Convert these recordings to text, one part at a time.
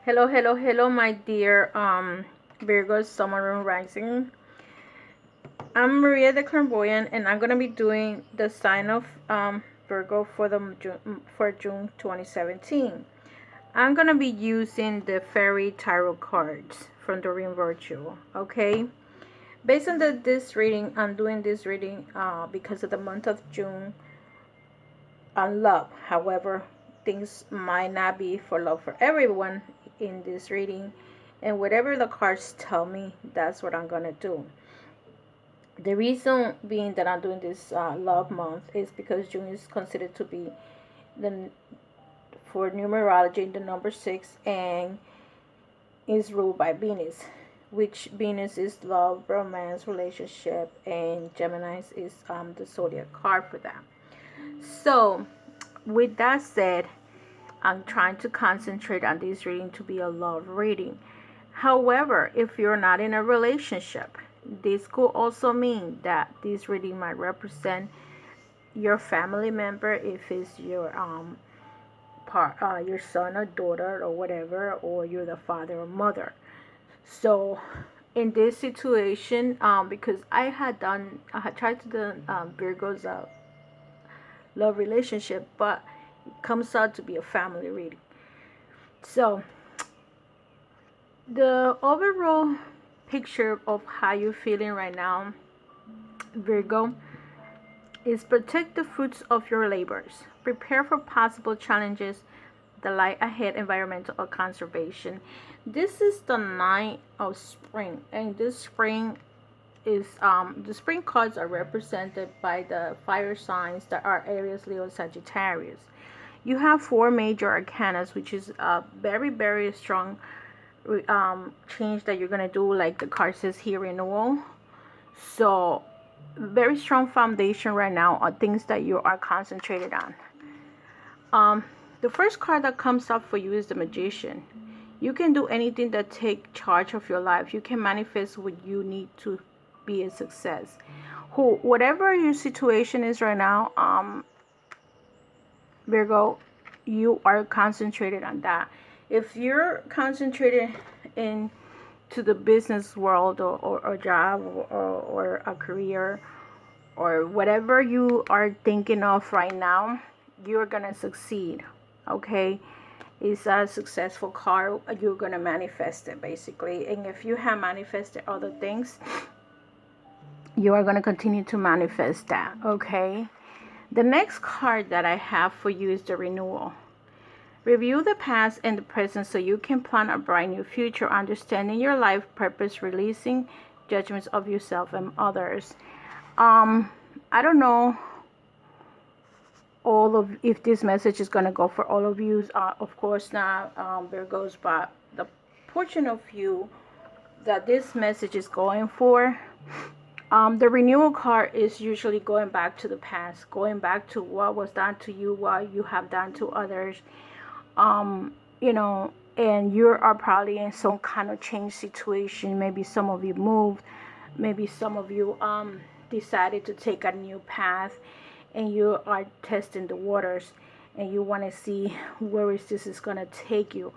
Hello, hello, hello, my dear Virgo Summer Moon Rising. I'm Maria the Clairvoyant, and I'm gonna be doing the sign of Virgo for June 2017. I'm gonna be using the Fairy Tarot cards from the Virtual. Okay, based on this reading, I'm doing this reading because of the month of June on love. However, things might not be for love for everyone in this reading, and whatever the cards tell me, that's what I'm gonna do. The reason being that I'm doing this love month is because June is considered to be the for numerology the number 6 and is ruled by Venus, which Venus is love, romance, relationship, and Gemini is the zodiac card for that. So with that said, I'm trying to concentrate on this reading to be a love reading. However, if you're not in a relationship, this could also mean that this reading might represent your family member, if it's your your son or daughter or whatever, or you're the father or mother. So in this situation, because I had tried to do Virgo's love relationship, but it comes out to be a family reading. So the overall picture of how you're feeling right now, Virgo, is protect the fruits of your labors. Prepare for possible challenges that lie ahead, environmental or conservation. This is the night of spring, and this spring is the spring cards are represented by the fire signs that are Aries, Leo, Sagittarius. You have 4 major arcanas, which is a very, very strong change that you're gonna do, like the card says here, renewal. So very strong foundation right now are things that you are concentrated on. The first card that comes up for you is the Magician. You can do anything that take charge of your life. You can manifest what you need to be a success. Whatever your situation is right now, Virgo, you are concentrated on that. If you're concentrated in to the business world, or a job, or a career, or whatever you are thinking of right now, you're gonna succeed. Okay, it's a successful card. You're gonna manifest it basically, and if you have manifested other things, you are gonna continue to manifest that. Okay, the next card that I have for you is the Renewal. Review the past and the present so you can plan a bright new future, understanding your life purpose, releasing judgments of yourself and others. I don't know if this message is going to go for all of you. Of course not, Virgos, but the portion of you that this message is going for, the renewal card is usually going back to the past, going back to what was done to you, what you have done to others. You know, and you are probably in some kind of change situation. Maybe some of you moved, maybe some of you decided to take a new path, and you are testing the waters, and you want to see where this is going to take you.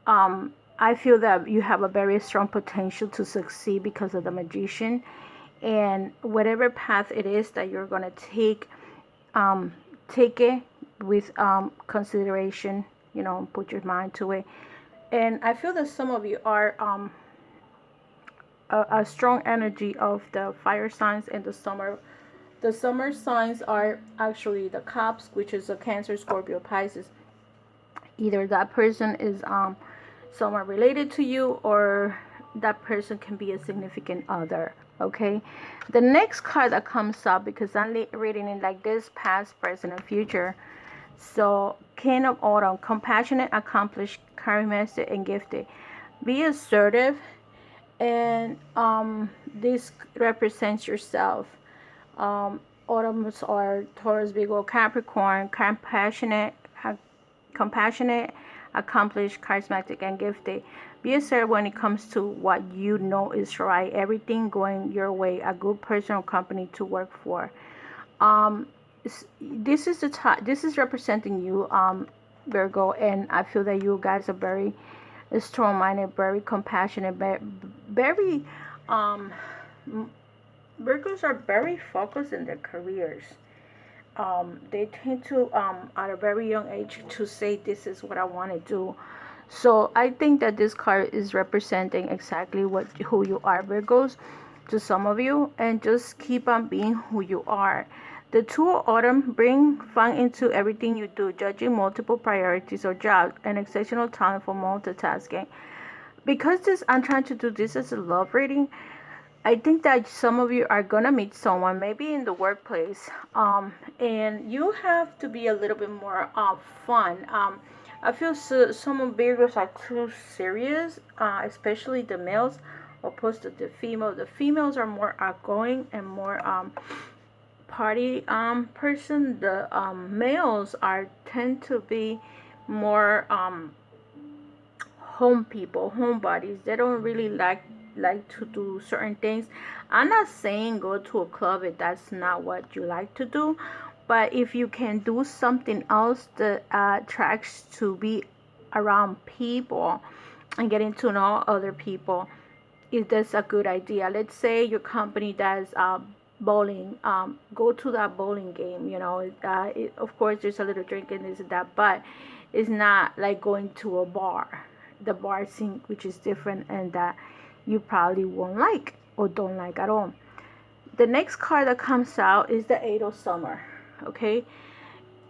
I feel that you have a very strong potential to succeed because of the Magician, and whatever path it is that you're going to take it with consideration, you know, put your mind to it. And I feel that some of you are a strong energy of the fire signs and the summer signs are actually the Cups, which is a Cancer, Scorpio, Pisces. Either that person is someone related to you, or that person can be a significant other. Okay, the next card that comes up, because I'm reading it like this: past, present, and future. So, King of Autumn, compassionate, accomplished, charismatic, and gifted. Be assertive, and this represents yourself. Autumns are Taurus, Virgo, Capricorn, compassionate, accomplished, charismatic, and gifted. Be assertive when it comes to what you know is right. Everything going your way. A good person or company to work for. This is this is representing you, Virgo, and I feel that you guys are very strong-minded, very compassionate, very um Virgos are very focused in their careers. They tend to at a very young age to say this is what I want to do. So I think that this card is representing exactly what who you are, Virgos, to some of you, and just keep on being who you are. The two of autumn bring fun into everything you do, judging multiple priorities or jobs, an exceptional talent for multitasking. Because this, I'm trying to do this as a love reading. I think that some of you are gonna meet someone, maybe in the workplace, and you have to be a little bit more fun. I feel some of Virgos are too serious, especially the males, opposed to the female. The females are more outgoing and more party person. The males are tend to be more home people, homebodies. They don't really like to do certain things. I'm not saying go to a club if that's not what you like to do, but if you can do something else that attracts to be around people and getting to know other people, if that's a good idea. Let's say your company does bowling, go to that bowling game. Of course there's a little drinking, this and that, but it's not like going to a bar, the bar scene, which is different, and that you probably won't like or don't like at all. The next card that comes out is the Eight of Summer. Okay,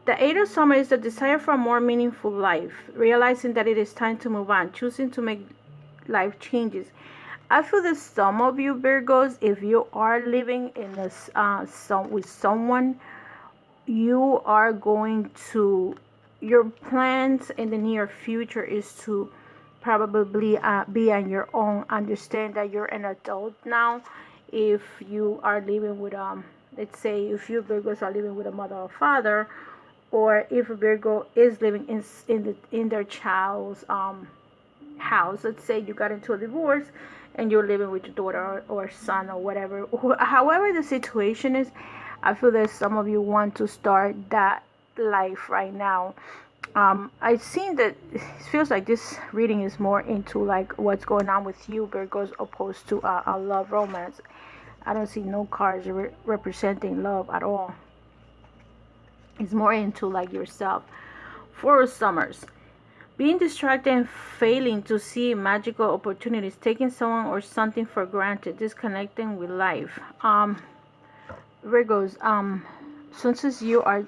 the Eight of Summer is the desire for a more meaningful life, realizing that it is time to move on, choosing to make life changes. I feel that some of you Virgos, if you are living in this with someone, you are going to, your plans in the near future is to probably be on your own. Understand that you're an adult now. If you are living with let's say if you Virgos are living with a mother or father, or if a Virgo is living in their child's house. Let's say you got into a divorce and you're living with your daughter or son or whatever. However the situation is, I feel that some of you want to start that life right now. I've seen that it feels like this reading is more into like what's going on with you, Virgos, opposed to a love romance. I don't see no cards representing love at all. It's more into like yourself. Four of Summers. Being distracted and failing to see magical opportunities, taking someone or something for granted, disconnecting with life. Virgos, since you are,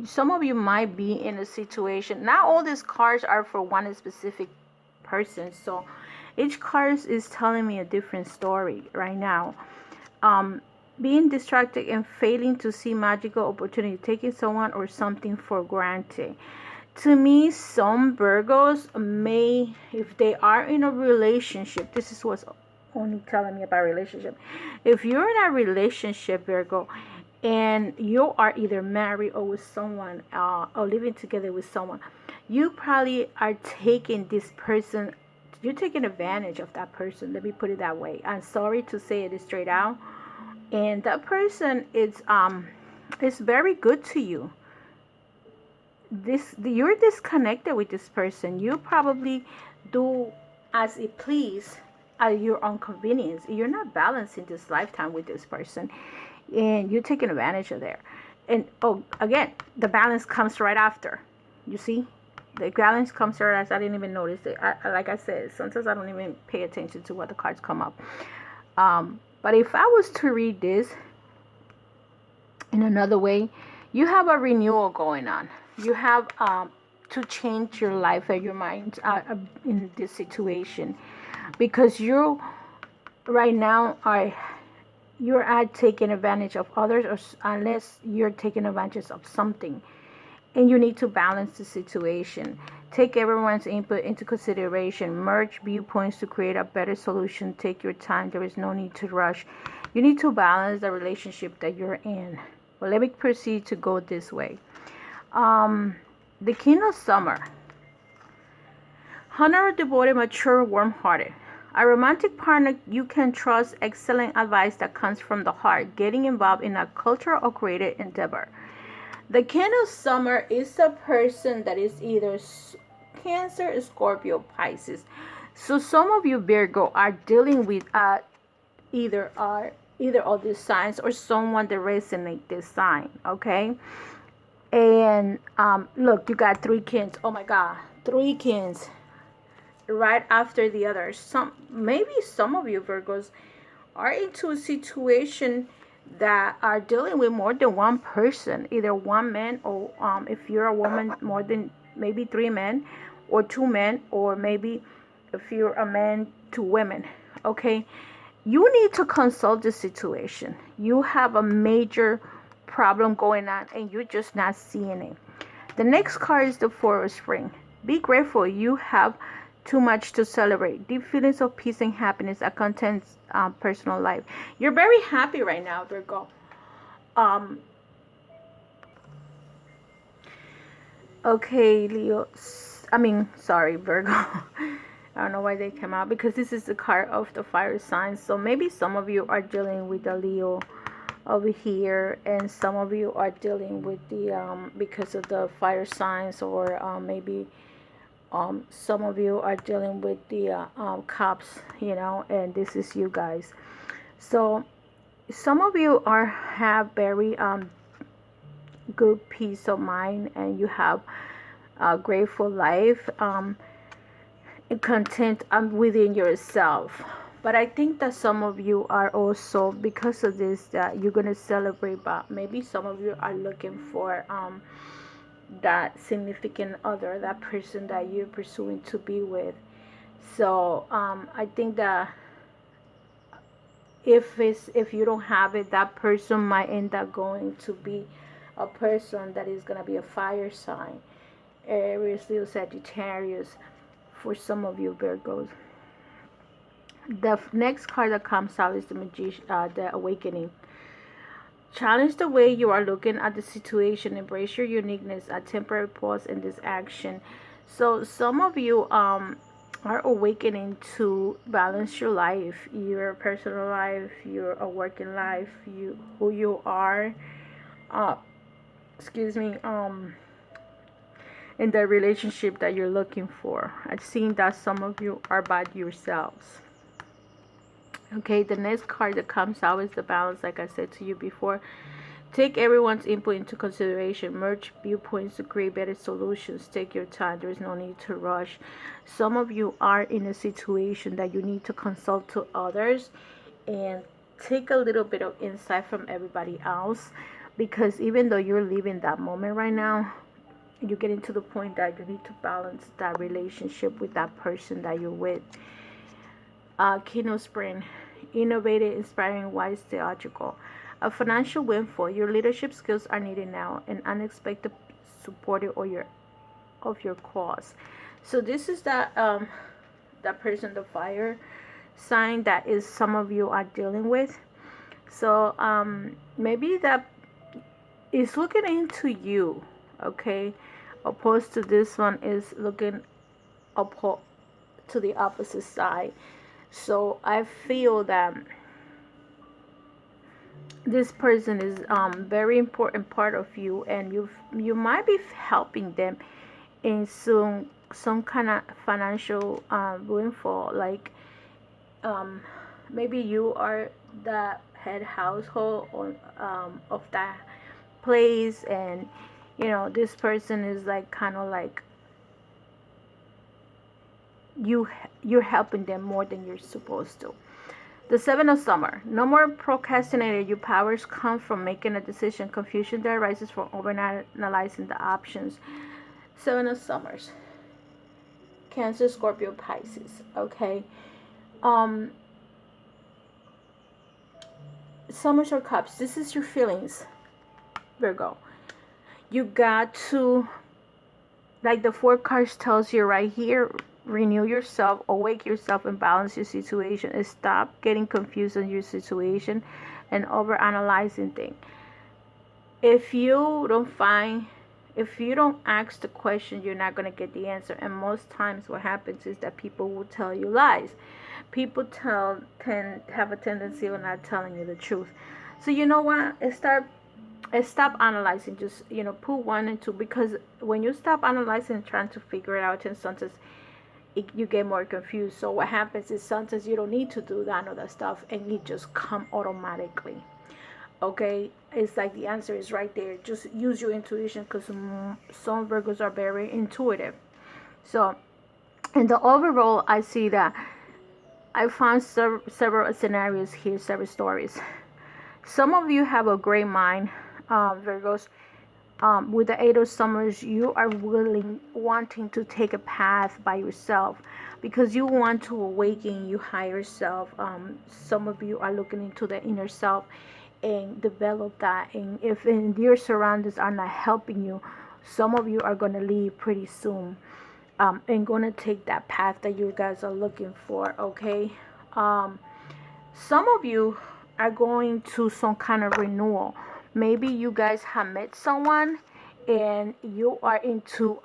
some of you might be in a situation. Not all these cards are for one specific person, so each card is telling me a different story right now. Being distracted and failing to see magical opportunity, taking someone or something for granted. To me, some Virgos may, if they are in a relationship, this is what's only telling me about relationship. If you're in a relationship, Virgo, and you are either married or with someone, or living together with someone, you probably are taking this person, you're taking advantage of that person. Let me put it that way. I'm sorry to say it straight out. And that person is very good to you. You're disconnected with this person. You probably do as it please at your own convenience. You're not balancing this lifetime with this person, and you're taking advantage of there. And again, the balance comes right after. You see, the balance comes right after. I didn't even notice it. Like I said, sometimes I don't even pay attention to what the cards come up. But if I was to read this in another way, you have a renewal going on. You have to change your life and your mind in this situation, because you right now you're at taking advantage of others, or unless you're taking advantage of something, and you need to balance the situation. Take everyone's input into consideration. Merge viewpoints to create a better solution. Take your time. There is no need to rush. You need to balance the relationship that you're in. Well, let me proceed to go this way. The King of Summer. Honor, devoted, mature, warm-hearted. A romantic partner you can trust. Excellent advice that comes from the heart. Getting involved in a cultural or creative endeavor. The King of Summer is a person that is either Cancer, Scorpio, Pisces. So some of you Virgo are dealing with either are either of these signs or someone that resonate this sign. Okay. And look, you got 3 kings. Oh my God, 3 kings right after the others. Maybe some of you Virgos are into a situation that are dealing with more than one person, either one man or if you're a woman, more than maybe 3 men or 2 men, or maybe if you're a man, 2 women. Okay, you need to consult the situation. You have a major problem going on and you're just not seeing it. The next card is the Four of Spring. Be grateful. You have too much to celebrate. Deep feelings of peace and happiness are content personal life. You're very happy right now, Virgo. Um, okay, Leo. Sorry, Virgo. I don't know why they came out, because this is the card of the fire signs. So maybe some of you are dealing with the Leo over here, and some of you are dealing with the because of the fire signs, or maybe some of you are dealing with the cops, and this is you guys. So some of you have very good peace of mind, and you have a grateful life, content within yourself. But I think that some of you are also, because of this, that you're going to celebrate, but maybe some of you are looking for that significant other, that person that you're pursuing to be with. So I think that if you don't have it, that person might end up going to be a person that is going to be a fire sign, Aries, Leo, Sagittarius, for some of you Virgos. The next card that comes out is the Magician, the Awakening. Challenge the way you are looking at the situation. Embrace your uniqueness. A temporary pause in this action. So some of you are awakening to balance your life, your personal life, your working life, who you are. Excuse me. In the relationship that you're looking for. I've seen that some of you are by yourselves. Okay, the next card that comes out is the Balance, like I said to you before. Take everyone's input into consideration. Merge viewpoints to create better solutions. Take your time. There is no need to rush. Some of you are in a situation that you need to consult to others and take a little bit of insight from everybody else, because even though you're living that moment right now, you're getting to the point that you need to balance that relationship with that person that you're with. Kino Spring. Innovative, inspiring, wise, theatrical. A financial windfall. Your leadership skills are needed now. An unexpected support of your cause. So this is that person, the fire sign, that is some of you are dealing with. So maybe that is looking into you, okay, opposed to this one is looking to the opposite side. So I feel that this person is very important part of you, and you might be helping them in some kind of financial windfall, like maybe you are the head household of that place, and this person is like kind of like you're helping them more than you're supposed to. The Seven of Summer. No more procrastinating. Your powers come from making a decision. Confusion that arises from overanalyzing the options. Seven of Summers. Cancer, Scorpio, Pisces. Okay. Summers or Cups. This is your feelings, Virgo. You got to, like the 4 cards tells you right here, renew yourself, awake yourself, and balance your situation, and stop getting confused on your situation and over analyzing things. If you don't ask the question, you're not going to get the answer. And most times what happens is that people will tell you lies. People have a tendency of not telling you the truth. So you know what, start stop analyzing. Just, put one and two, because when you stop analyzing and trying to figure it out, and sometimes you get more confused. So what happens is sometimes you don't need to do that other stuff, and it just come automatically. Okay, it's like the answer is right there. Just use your intuition, because some Virgos are very intuitive. So in the overall, I see that I found several scenarios here, several stories. Some of you have a great mind, Virgos. With the Eight of Summers, you are wanting to take a path by yourself, because you want to awaken your higher self. Some of you are looking into the inner self and develop that. And if your surroundings are not helping you, some of you are going to leave pretty soon, and going to take that path that you guys are looking for. Okay. Um, some of you are going to some kind of renewal. Maybe you guys have met someone, and you are into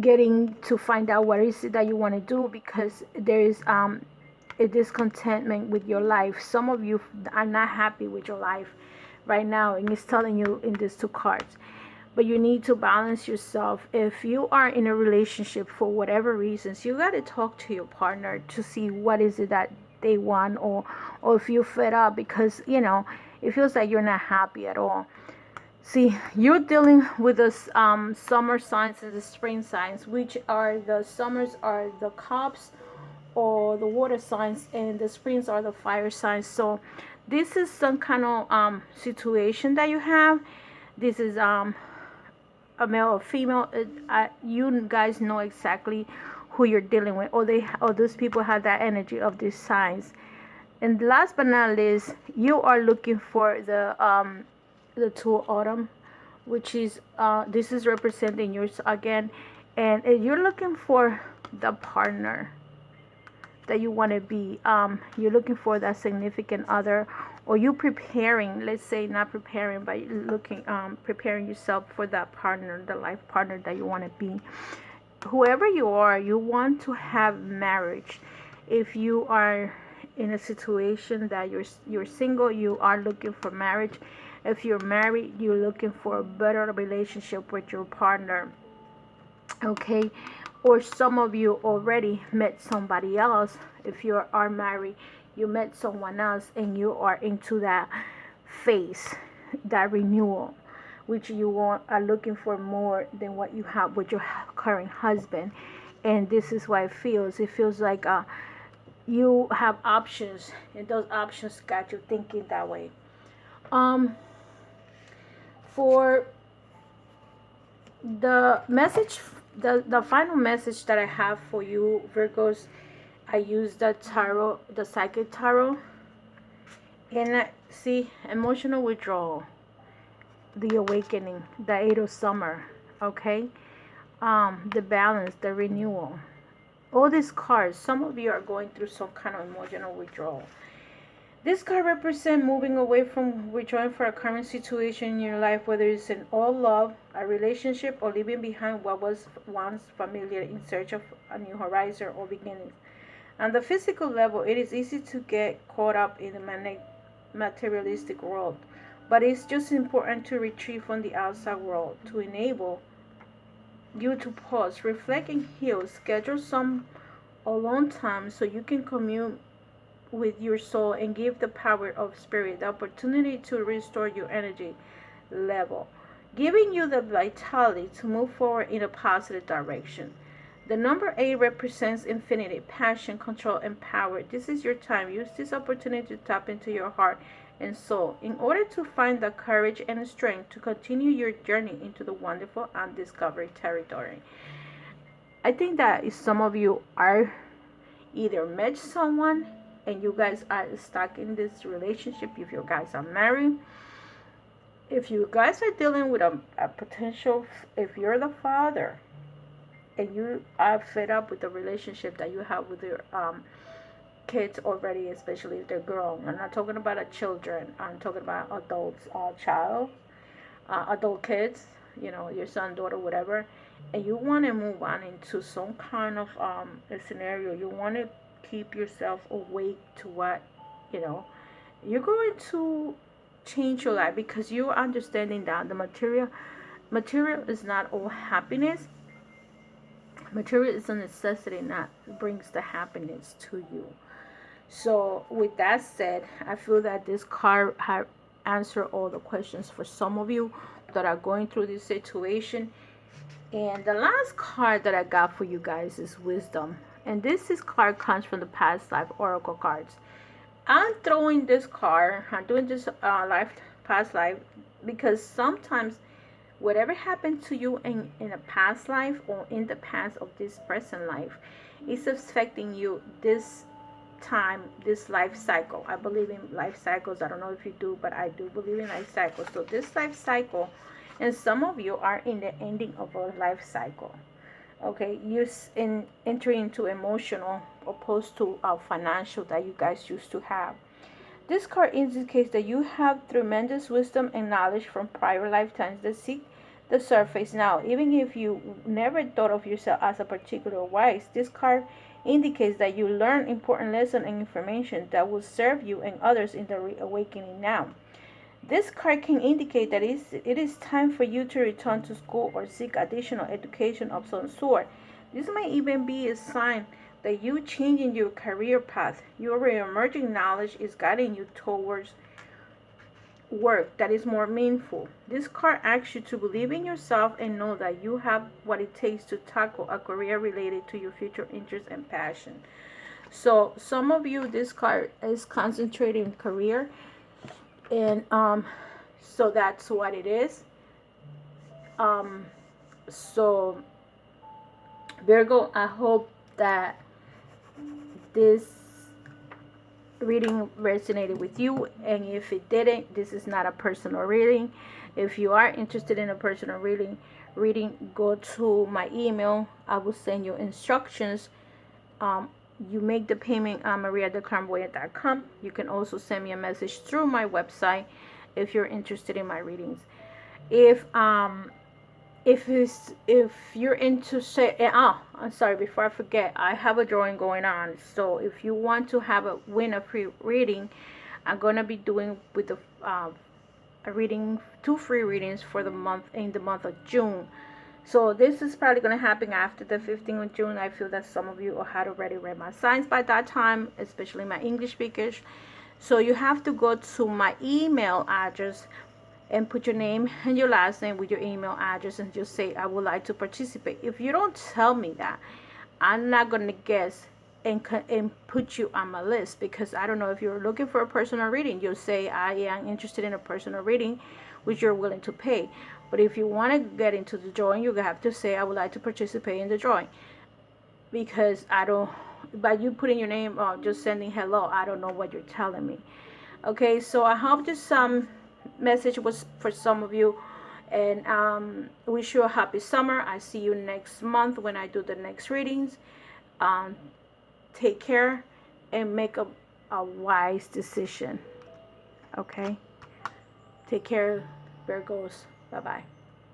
getting to find out what is it that you want to do, because there is a discontentment with your life. Some of you are not happy with your life right now, and it's telling you in these two cards. But you need to balance yourself. If you are in a relationship for whatever reasons, you got to talk to your partner to see what is it that they want, or if you're fed up, because it feels like you're not happy at all. See, you're dealing with the summer signs and the spring signs, which are the summers are the cups or the water signs, and the springs are the fire signs. So this is some kind of situation that you have. This is a male or female. You guys know exactly who you're dealing with, or those people have that energy of these signs. And last but not least, you are looking for the two autumn, which is this is representing yours again, and you're looking for the partner that you want to be. You're looking for that significant other, or you preparing, let's say not preparing, but looking preparing yourself for that partner, the life partner that you want to be. Whoever you are, you want to have marriage. If you are in a situation that you're single, you are looking for marriage. If you're married, you're looking for a better relationship with your partner. Okay. Or some of you already met somebody else. If you are married, you met someone else, and you are into that phase, that renewal, which are looking for more than what you have with your current husband. And this is why it feels like you have options, and those options got you thinking that way. um for the message, the final message that I have for you, Virgos, I use the tarot, the psychic tarot, and I see emotional withdrawal, the awakening, the Eight of Summer. Okay. The balance, the renewal, all these cards. Some of you are going through some kind of emotional withdrawal. This card represents moving away from, withdrawing for a current situation in your life, whether it's an old love, a relationship, or leaving behind what was once familiar in search of a new horizon or beginnings. On the physical level, it is easy to get caught up in the materialistic world, but it's just important to retreat from the outside world to enable you to pause, reflect, and heal. Schedule some alone time so you can commune with your soul and give the power of spirit the opportunity to restore your energy level, giving you the vitality to move forward in a positive direction. The number 8 represents infinity, passion, control, and power. This is your time. Use this opportunity to tap into your heart and soul in order to find the courage and strength to continue your journey into the wonderful undiscovered territory. I think that if some of you are either met someone and you guys are stuck in this relationship, if you guys are married, if you guys are dealing with a potential, if you're the father and you are fed up with the relationship that you have with your kids already, especially if they're grown. I'm not talking about children. I'm talking about adults, adult kids. Your son, daughter, whatever. And you want to move on into some kind of a scenario. You want to keep yourself awake to what you know. You're going to change your life, because you're understanding that the material is not all happiness. Material is a necessity, not brings the happiness to you. So with that said, I feel that this card have answered all the questions for some of you that are going through this situation. And the last card that I got for you guys is wisdom. And card comes from the past life oracle cards. I'm throwing this card, I'm doing this past life, because sometimes whatever happened to you in a past life or in the past of this present life is affecting you this time, this life cycle. I believe in life cycles. I don't know if you do, but I do believe in life cycles. So this life cycle, and some of you are in the ending of a life cycle. Okay, you entering into emotional opposed to financial that you guys used to have. This card indicates that you have tremendous wisdom and knowledge from prior lifetimes that seek the surface now. Even if you never thought of yourself as a particular wise, this card indicates that you learn important lessons and information that will serve you and others in the reawakening now. This card can indicate that it is time for you to return to school or seek additional education of some sort. This may even be a sign that you changing your career path. Your emerging knowledge is guiding you towards work that is more meaningful. This card asks you to believe in yourself and know that you have what it takes to tackle a career related to your future interests and passion. So some of you, this card is concentrating career, and so that's what it is. So Virgo, I hope that this reading resonated with you, and if it didn't, this is not a personal reading. If you are interested in a personal reading, go to my email. I will send you instructions. You make the payment on mariadeclarmboyant.com. You can also send me a message through my website if you're interested in my readings. If you're interested, I'm sorry, before I forget, I have a drawing going on. So if you want to win a free reading, I'm gonna be doing with a reading, 2 free readings for the month of June. So this is probably going to happen after the 15th of June. I feel that some of you had already read my signs by that time, especially my English speakers. So you have to go to my email address and put your name and your last name with your email address and just say, I would like to participate. If you don't tell me that, I'm not going to guess and put you on my list, because I don't know if you're looking for a personal reading. You'll say, I am interested in a personal reading, which you're willing to pay. But if you want to get into the drawing, you have to say, I would like to participate in the drawing. Because I don't, by you putting your name or just sending hello, I don't know what you're telling me. Okay, so I hope this message was for some of you. And wish you a happy summer. I see you next month when I do the next readings. Take care and make a wise decision. Okay? Take care, Virgos. Bye-bye.